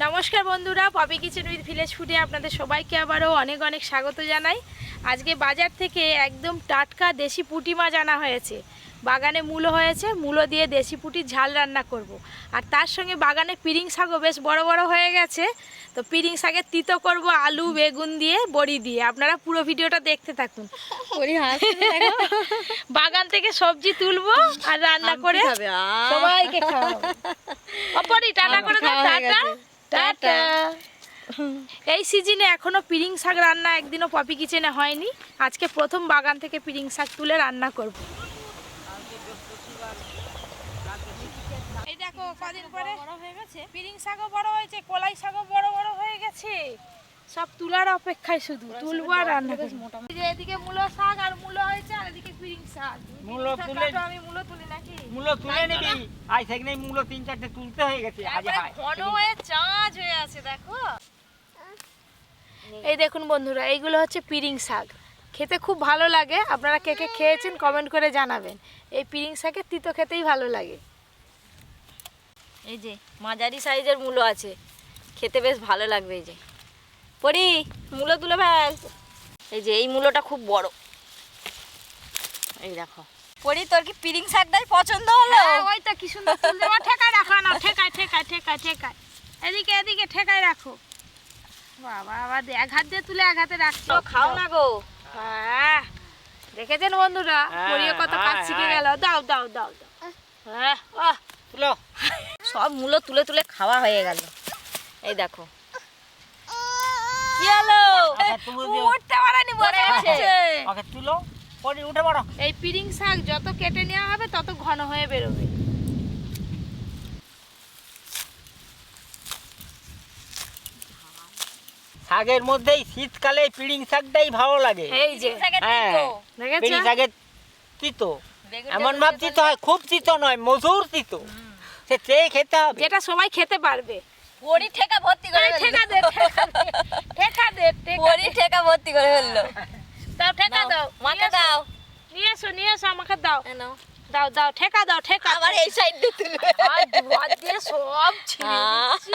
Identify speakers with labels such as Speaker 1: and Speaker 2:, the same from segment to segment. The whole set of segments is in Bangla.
Speaker 1: নমস্কার বন্ধুরা, পপি কিচেন উইথ ভিলেজ ফুডে আপনাদের সবাইকে আবারও অনেক অনেক স্বাগত জানাই। আজকে বাজার থেকে একদম টাটকা দেশি পুঁটি মাছ আনা হয়েছে। বাগানে মূলো হয়েছে, মূলো দিয়ে দেশি পুঁটির ঝাল রান্না করব। আর তার সঙ্গে বাগানে পিরিং শাকও বেশ বড় বড় হয়ে গেছে, তো পিরিং শাকের তিতো করব আলু বেগুন দিয়ে বড়ি দিয়ে। আপনারা পুরো ভিডিওটা দেখতে থাকুন। বাগান থেকে সবজি তুলবো আর রান্না করে সবাইকে খাওয়াবো। অপরি টাটা করে দাও, টাটা টাটা। এই সিজনে এখনো পিরিং শাক রান্না একদিনও পপি কিচেনে হয়নি। আজকে প্রথম বাগান থেকে পিরিং শাক তুলে রান্না করব। এই দেখো কদিন পরে বড় হয়ে গেছে, পিরিং শাকও বড় হয়েছে, কলাই শাকও বড় বড় হয়ে গেছে। সব তুলার অপেক্ষায়, শুধু তুলবো আর রান্না করব। এদিকে মূলো শাক আর মূলো হয়েছে, আর এদিকে পিরিং শাক। মূলো তুলে আমি মূলো তুলি নাকি? মূলো তুলে নিবি। আই থেকে নেই মূলো 3-4টে তুলতে হয়ে গেছে। আজ হয় ঘন হয়ে চাঁজ হয়ে আছে দেখো। এই দেখুন বন্ধুরা, এইগুলো হচ্ছে পিরিং শাক। খেতে খুব ভালো লাগে। আপনারা কে কে খেয়েছেন কমেন্ট করে জানাবেন। এই পিরিং শাকের তিতো খেতেই ভালো লাগে।
Speaker 2: এই যে মাঝারি সাইজের মূলো আছে, খেতে বেশ ভালো লাগবে। এই যে পরি মূলো তুলে ফেল। এই যে এই মূলোটা খুব বড়, এই দেখো। পরি তোর কি পিরিং শাকটাই পছন্দ হলো?
Speaker 1: ওই তো কি সুন্দর তুল দেওয়া। ঠেকায় রাখো না, ঠেকায় ঠেকায় ঠেকায় ঠেকায়, এদিকে এদিকে ঠেকায় রাখো। বাবা আবার এক হাত দিয়ে তুলে এক হাতে রাখছো।
Speaker 2: খাও না গো।
Speaker 1: হ্যাঁ দেখেছেন বন্ধুরা, পরিও কত কাজ শিখে গেল। দাও দাও দাও দাও। হ্যাঁ তুলো।
Speaker 2: সব মূলো তুলে তুলে খাওয়া হয়ে গেল। এই দেখো কি হলো,
Speaker 1: উঠতে পারেনি বলে আছে।
Speaker 3: ওকে তুলো, পরি উঠে পড়ো।
Speaker 1: এই পিরিং শাক যত কেটে নেওয়া হবে তত ঘন হয়ে বেরোবে।
Speaker 3: শাকের মধ্যেই শীতকালে পিরিং শাকটাই ভালো লাগে।
Speaker 1: এই যে
Speaker 3: পিরিং শাকের তিতো এমন ভাব তিতো হয়, খুব তিতো নয়, মধুর তিতো। সে চেয়ে খেতে হবে,
Speaker 1: যেটা সবাই খেতে পারবে।
Speaker 2: পরি ঠেকা ভর্তি করে
Speaker 1: ঠেকা দে ঠেকা দে।
Speaker 2: পরি ঠেকা ভর্তি করে ফেললো।
Speaker 1: দাও ঠেকা দাও,
Speaker 2: মাকে দাও।
Speaker 1: নিয়ে এসো আমাকে দাও।
Speaker 2: নাও
Speaker 1: দাও দাও ঠেকা দাও, ঠেকা।
Speaker 2: আবার এই সাইড দিয়ে তুলবে।
Speaker 1: আর দুয়ার দিয়ে সব ছিঁড়ে দিচ্ছি।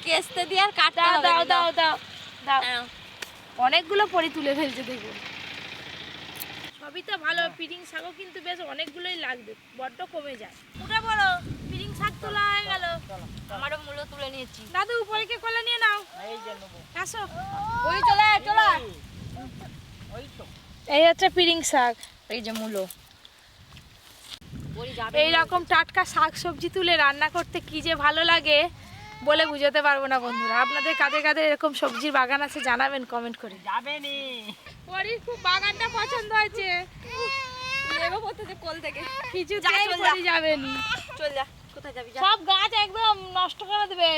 Speaker 2: কেস্তে দিয়ে আর কাটতে
Speaker 1: দাও
Speaker 2: হবে।
Speaker 1: দাও দাও দাও দাও।
Speaker 2: নাও।
Speaker 1: অনেকগুলো পরি তুলে ফেলছে দেখুন। সবই তো ভালো, পিরিং শাকও কিন্তু বেশ অনেকগুলোই লাগবে, বড্ড কমে যায়। উঠে পড়ো, পিরিং শাক তোলা হয়ে গেল।
Speaker 2: আমারও মূলো তুলে নিয়েছি।
Speaker 1: দাদু উপরে কোলে নিয়ে নাও।
Speaker 3: এই যে নেবো।
Speaker 1: আসো,
Speaker 2: ওই চলে চলে।
Speaker 3: ওই তো
Speaker 1: এই হচ্ছে পিরিং শাক।
Speaker 2: এই যে মূলো।
Speaker 1: এই রকম টাটকা শাক সবজি তুলে রান্না করতে কি যে ভালো লাগে বলে বুঝাতে পারবো না বন্ধুরা। আপনাদের কাদের কাদের এরকম সবজির বাগান আছে জানাবেন কমেন্ট করে।
Speaker 3: যাবে নি।
Speaker 1: পরির খুব বাগানটা পছন্দ হয়েছে।
Speaker 2: লেবু পড়তেছে কোল থেকে।
Speaker 1: কিছুতেই পরি যাবে নি।
Speaker 2: চল যা, কোথায় যাবি যা।
Speaker 1: সব গাছ একদম নষ্ট করে দেবে।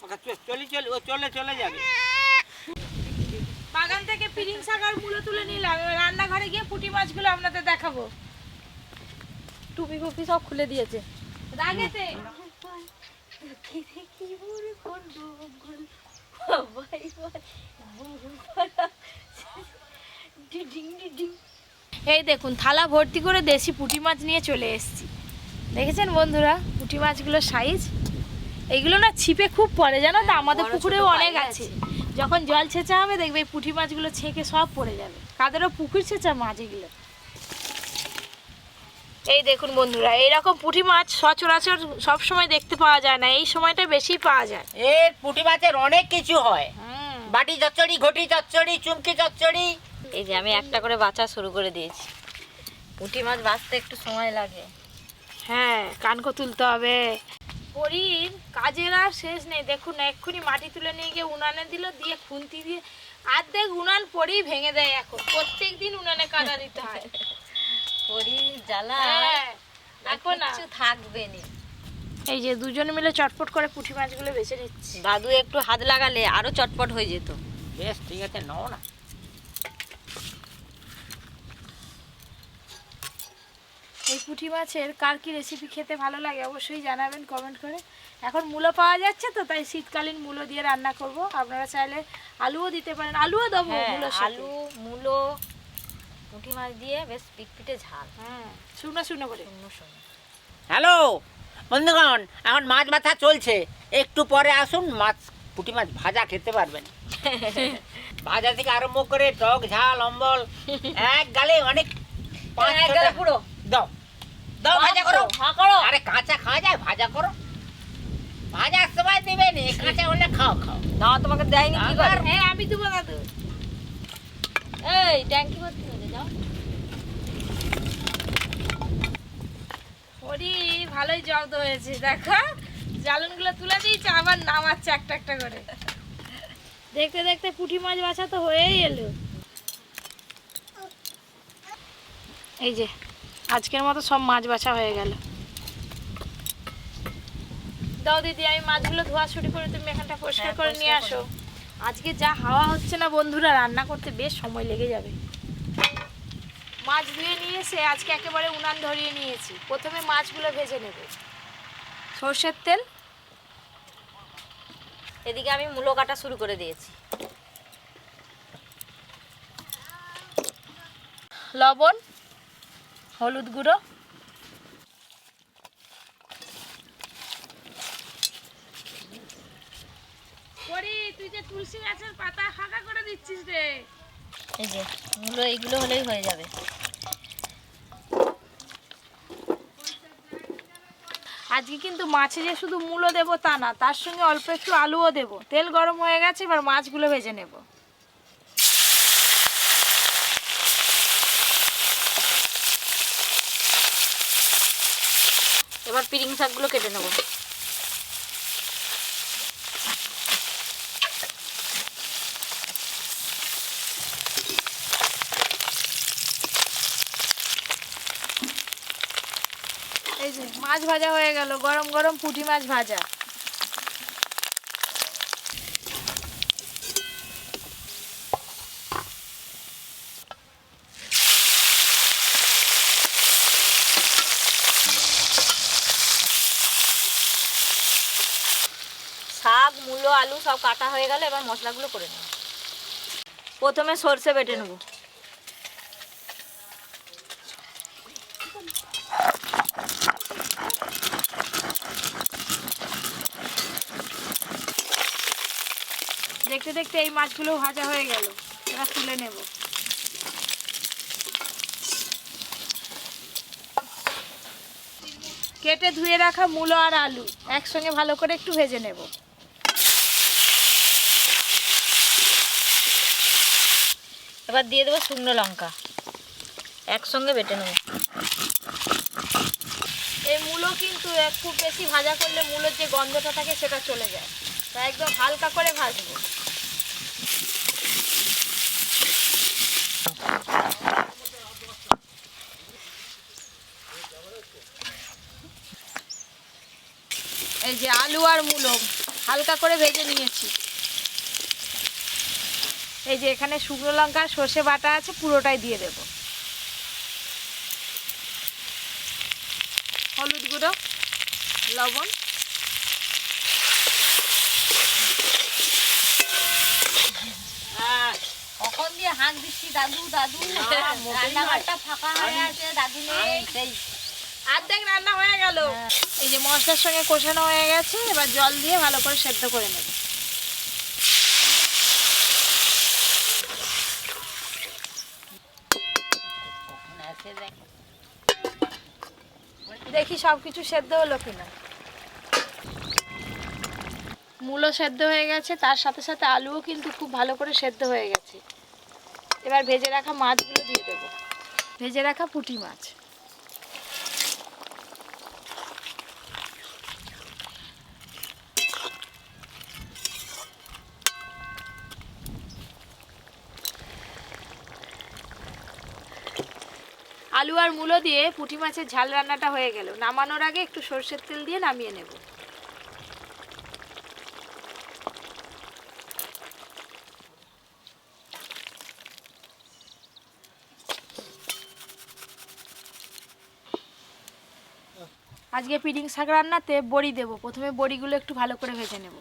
Speaker 3: ওকে চলে যাবে।
Speaker 1: বাগান থেকে পিরিং শাক আর মূলো তুলে নিলাম। এবার রান্নাঘরে গিয়ে পুঁটি মাছগুলো আপনাদের দেখাবো।
Speaker 2: টুপি ফুপি সব খুলে দিয়েছে।
Speaker 1: রাগেতে এই দেখুন, থালা ভর্তি করে দেশি পুঁটি মাছ নিয়ে চলে এসেছি। দেখেছেন বন্ধুরা পুঁটি মাছগুলোর সাইজ? এইগুলো না ছিপে খুব পড়ে, জানো তো? আমাদের পুকুরেও অনেক আছে। যখন জল ছেঁচা হবে দেখবে এই পুঁটি মাছগুলো ছেঁকে সব পড়ে যাবে। কাদেরও পুকুর ছেঁচা মাছ এগুলো। এই দেখুন বন্ধুরা, এইরকম পুঁটি মাছ সচরাচর সব সময় দেখতে পাওয়া যায় না, এই সময়টা বেশি পাওয়া যায়।
Speaker 3: এর পুঁটি মাছের অনেক কিছু হয়। বাটি চচ্চড়ি, ঘটি চচ্চড়ি, চুমকি চচ্চড়ি।
Speaker 2: এই যে আমি একটা করে বাছা শুরু করে দিয়েছি। পুঁটি মাছ বাছতে একটু সময় লাগে।
Speaker 1: হ্যাঁ, কানকো তুলতে হবে। পরির কাজের আর শেষ নেই। দেখুন না, এক্ষুনি মাটি তুলে নিয়ে গিয়ে উনানে দিল, দিয়ে খুন্তি দিয়ে আর্ধেক উনান পরেই ভেঙে দেয়। এখন প্রত্যেক দিন উনানে কাদা দিতে হয়।
Speaker 2: পরি জ্বালা
Speaker 1: দেখো না
Speaker 2: কিছু থাকবে না।
Speaker 1: এই যে দুজনে মিলে চটপট করে পুঁটি মাছগুলো বেছে নিচ্ছি।
Speaker 2: দাদু একটু হাত লাগালে আরো চটপট হয়ে যেত।
Speaker 3: বেশ ঠিক আছে, নাও না।
Speaker 1: এই পুঁটি মাছের কার কি রেসিপি খেতে ভালো লাগে অবশ্যই জানাবেন কমেন্ট করে। এখন মূলো পাওয়া যাচ্ছে তো, তাই শীতকালীন মূলো দিয়ে রান্না করব। আপনারা চাইলে আলুও দিতে পারেন, আলুও দেবো।
Speaker 2: আলু মূলো পুঁটি মাছ দিয়ে বেশ পিটপিটে ঝাল।
Speaker 1: শুকনো শুকনো করে।
Speaker 3: হ্যালো, বন্ধুগণ এখন মাছ ভাজা চলছে, একটু পরে আসুন মাছ পুঁটি মাছ ভাজা খেতে পারবেন। ভাজা থেকে আরম্ভ করে টক ঝাল অম্বল এক গালে অনেক
Speaker 2: এক গালে পুরো
Speaker 3: দাও দাও ভাজা করো।
Speaker 2: হ্যাঁ করো।
Speaker 3: আরে কাঁচা খাওয়া যায়, ভাজা করো। ভাজার সময় দেবে নি, কাঁচা হলে খাও খাও।
Speaker 2: না তোমাকে দেয়নি কি করে?
Speaker 1: হ্যাঁ আমি দেবো দাদু।
Speaker 2: এই ট্যাঙ্কি ভর্তি হয়ে যাও।
Speaker 1: ওরে ভালোই জব্দ হয়েছে, দেখো জ্বালনগুলো তুলে দিয়েছে আবার নামাচ্ছে একটা একটা করে। দেখতে দেখতে পুঁটি মাছ বাছা তো হয়েই এলো। এই যে আজকের মতো সব মাছ বাছা হয়ে গেল। দাও দিদি, আমি মাছগুলো ধোয়া ছুটি করে তুমি এখানটা পরিষ্কার করে নিয়ে আসো। আজকে যা হাওয়া হচ্ছে না বন্ধুরা, রান্না করতে বেশ সময় লেগে যাবে। মাছ ধুয়ে নিয়ে এসে আজকে একেবারে উনান ধরিয়ে নিয়েছি। প্রথমে মাছগুলো ভেজে নেব। সর্ষের তেল,
Speaker 2: এদিকে আমি মূলো কাটা শুরু করে দিয়েছি।
Speaker 1: লবণ, হলুদ গুঁড়ো, তুই যে তুলসী গাছের পাতা ফাঁকা করে দিচ্ছিস রে।
Speaker 2: এই যে মূলো এইগুলো হলেই হয়ে যাবে।
Speaker 1: আজকে কিন্তু মাছে যে শুধু মূলো দেবো তা না, তার সঙ্গে অল্প একটু আলুও দেবো। তেল গরম হয়ে গেছে, এবার মাছগুলো ভেজে নেব।
Speaker 2: এবার পিরিং শাকগুলো কেটে নেব।
Speaker 1: এই যে মাছ ভাজা হয়ে গেল, গরম গরম পুঁটি মাছ ভাজা।
Speaker 2: শাক মূলো আলু সব কাটা হয়ে গেল, এবার মশলাগুলো করে নেব। প্রথমে সরষে বেটে নেব।
Speaker 1: দেখতে দেখতে এই মাছগুলো ভাজা হয়ে গেল, এবার তুলে নেব। কেটে ধুয়ে রাখা মূলো আর আলু একসঙ্গে ভালো করে একটু ভেজে নেব।
Speaker 2: এবার দিয়ে দেবো শুকনো লঙ্কা, একসঙ্গে বেটে নেব।
Speaker 1: এই মূলো কিন্তু খুব বেশি ভাজা করলে মূলোর যে গন্ধটা থাকে সেটা চলে যায়, তাই একদম হালকা করে ভাজবো। এই যে আলু আর মূলো হালকা করে ভেজে নিয়েছি। এই যে এখানে শুকনো লঙ্কা আর সর্ষে বাটা আছে, পুরোটাই দিয়ে দেব। হলুদ গুঁড়ো, লবণ,
Speaker 2: কখন দিয়ে হাঁক দিচ্ছি দাদু দাদু, রান্নাঘরটা ফাঁকা হয়ে আছে, দাদু নেই।
Speaker 3: সেই
Speaker 1: অর্ধেক রান্না হয়ে গেল। এই যে মশলার সঙ্গে কষানো হয়ে গেছে, এবার জল দিয়ে ভালো করে সেদ্ধ করে নেব। দেখি সবকিছু সেদ্ধ হলো কিনা। মূলো সেদ্ধ হয়ে গেছে, তার সাথে সাথে আলুও কিন্তু খুব ভালো করে সেদ্ধ হয়ে গেছে। এবার ভেজে রাখা মাছগুলো দিয়ে দেব। ভেজে রাখা পুঁটি মাছ, আলু আর মূলো দিয়ে পুঁটি মাছের ঝাল রান্নাটা হয়ে গেল। নামানোর আগে একটু সরষের তেল দিয়ে নামিয়ে নেব। আজকে পিডিং শাক রান্নাতে বড়ি দেব। প্রথমে বড়িগুলো একটু ভালো করে ভেজে নেব।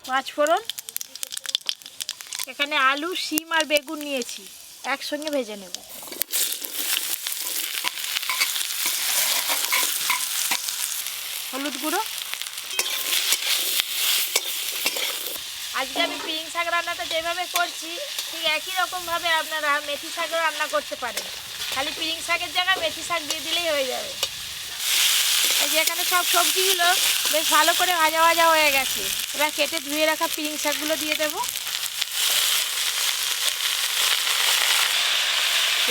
Speaker 1: পাঁচ ফোড়ন, এখানে আলু, শিম আর বেগুন নিয়েছি, একসঙ্গে ভেজে নেব। হলুদ গুঁড়ো। আজকে আমি পিং শাক রান্নাটা যেভাবে করছি ঠিক একই রকমভাবে আপনারা মেথি শাকও রান্না করতে পারেন, খালি পিং শাকের জায়গায় মেথি শাক দিয়ে দিলেই হয়ে যাবে। এই যে এখানে সব সবজিগুলো বেশ ভালো করে ভাজা ভাজা হয়ে গেছে, এবার কেটে ধুয়ে রাখা পিং শাকগুলো দিয়ে দেব।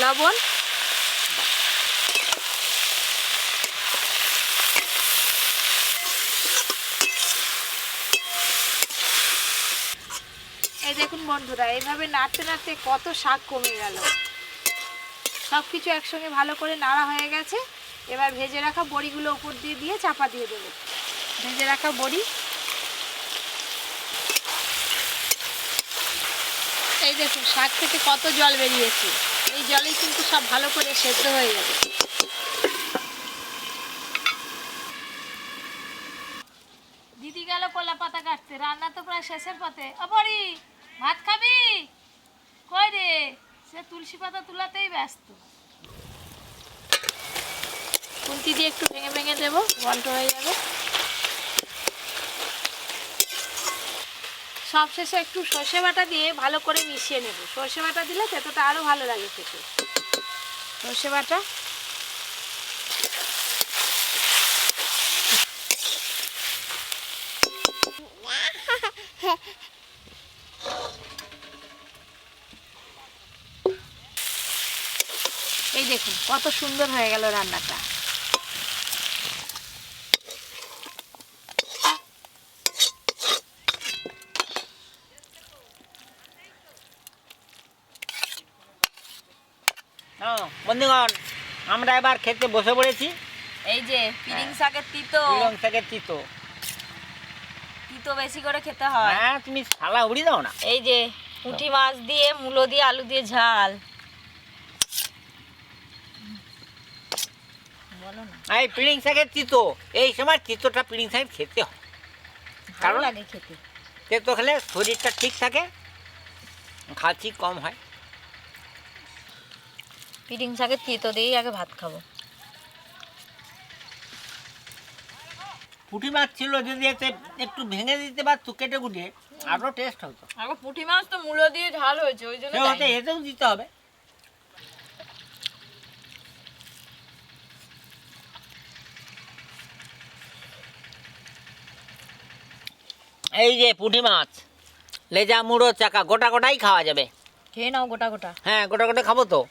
Speaker 1: লবণ, এই দেখুন বন্ধুরা, এইভাবে নাড়তে নাড়তে কত শাক কমে গেল। সব কিছু একসঙ্গে ভালো করে নাড়া হয়ে গেছে, এবার ভেজে রাখা বড়িগুলো উপর দিয়ে দিয়ে চাপা দিয়ে দেবো। ভেজে রাখা বড়ি, এই দেখুন শাক থেকে কত জল বেরিয়েছে, এই জলে কিন্তু সব ভালো করে সেদ্ধ হয়ে যাবে। দিদি গেল কলা পাতা কাটতে, রান্না তো প্রায় শেষের পথে। ও বড়ি, ভাত খাবি? কই রে, সে তুলসী পাতা তুলাতেই ব্যস্ত। খুন্তি দিয়ে একটু ভেঙে ভেঙে দেবো, বন্ধ হয়ে যাবে। সবশেষে একটু সর্ষে বাটা দিয়ে ভালো করে মিশিয়ে নেব। সর্ষে বাটা দিলে তেতোটা আরও ভালো লাগে খেতে। সর্ষে বাটা, এই দেখুন কত সুন্দর হয়ে গেল রান্নাটা।
Speaker 3: বন্ধুগণ, আমরা এবার খেতে বসে পড়েছি।
Speaker 2: এই যে পিরিং শাকের তিতো,
Speaker 3: পিরিং শাকের তিতো,
Speaker 2: তিতো বেশি করে খেতে হয়।
Speaker 3: হ্যাঁ তুমি শালা উড়ি দাও না।
Speaker 2: এই যে পুঁটি মাছ দিয়ে, মূলো দিয়ে, আলু দিয়ে ঝাল। বলো না,
Speaker 3: এই পিরিং শাকের তিতো, এই সময় তিতোটা পিরিং শাক খেতে হয়,
Speaker 2: ভালো লাগে খেতে।
Speaker 3: তেতো খেলে শরীরটা ঠিক থাকে, খাচ্ছি কম হয়।
Speaker 2: পিরিং শাকের তিতো দিয়েই আগে ভাত খাবো।
Speaker 3: পুঁটি মাছ ছিল, যদি এতে একটু ভেঙে দিতে পারতো কেটে কুটে, আরো টেস্ট হতো।
Speaker 2: আগে পুঁটি মাছ তো মূলো দিয়ে ঝাল হয়েছে, ওই জন্য
Speaker 3: হতে এতেও দিতে হবে। এই যে পুঁটি মাছ, লেজা মুড়ো চাকা গোটা গোটাই খাওয়া যাবে।
Speaker 2: খেয়ে নাও গোটা গোটা।
Speaker 3: হ্যাঁ গোটা গোটা খাবো তো।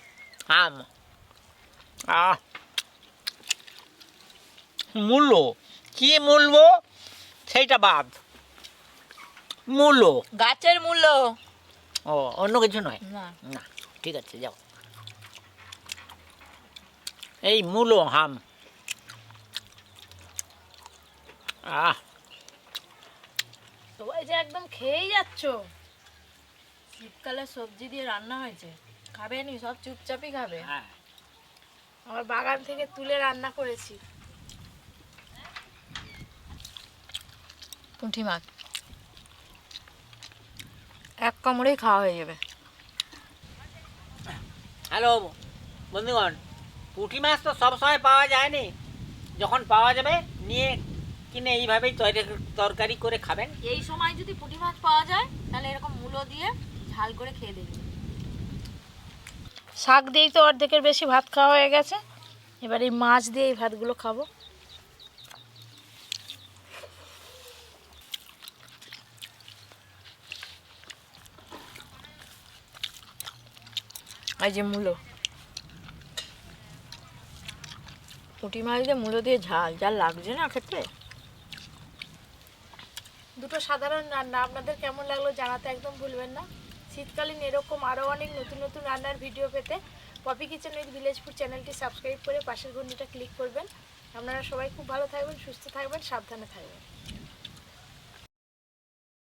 Speaker 3: আম আহ মূল্য কি মূল্য সেইটা বাদ, মূল্য
Speaker 2: গাছের মূল্য,
Speaker 3: ও অন্য কিছু নয়।
Speaker 2: না
Speaker 3: না ঠিক আছে যাও, এই মূলো হাম। আহ
Speaker 2: সবাই যে একদম খেয়েই যাচ্ছ। শীতকালে সবজি দিয়ে রান্না হয়েছে, খাবে নি? সব চুপচাপই খাবে।
Speaker 3: হ্যাঁ
Speaker 1: আমার বাগান থেকে তুলে রান্না করেছি।
Speaker 2: পুঁটি মাছ এক কামড়েই খাওয়া হয়ে যাবে।
Speaker 3: হ্যালো বন্ধুগণ, পুঁটি মাছ তো সবসময় পাওয়া যায়নি, যখন পাওয়া যাবে নিয়ে কিনে এইভাবেই তরকারি করে খাবেন।
Speaker 2: এই সময় যদি পুঁটি মাছ পাওয়া যায় তাহলে এরকম মূলো দিয়ে ঝাল করে খেয়ে দেবে।
Speaker 1: শাক দিয়েই তো অর্ধেকের বেশি ভাত খাওয়া হয়ে গেছে, এবার এই মাছ দিয়ে এই ভাতগুলো খাবো।
Speaker 2: এই যে মূলো, পুঁটি মাছ দিয়ে মূলো দিয়ে ঝাল, যা লাগছে না খেতে।
Speaker 1: দুটো সাধারণ রান্না, আপনাদের কেমন লাগলো জানাতে একদম ভুলবেন না। শীতকালীন এরকম আরও অনেক নতুন নতুন রান্নার ভিডিও পেতে Poppy kitchen with village food চ্যানেলটি সাবস্ক্রাইব করে পাশের ঘন্টিটা ক্লিক করবেন। আপনারা সবাই খুব ভালো থাকবেন, সুস্থ থাকবেন, সাবধানে থাকবেন।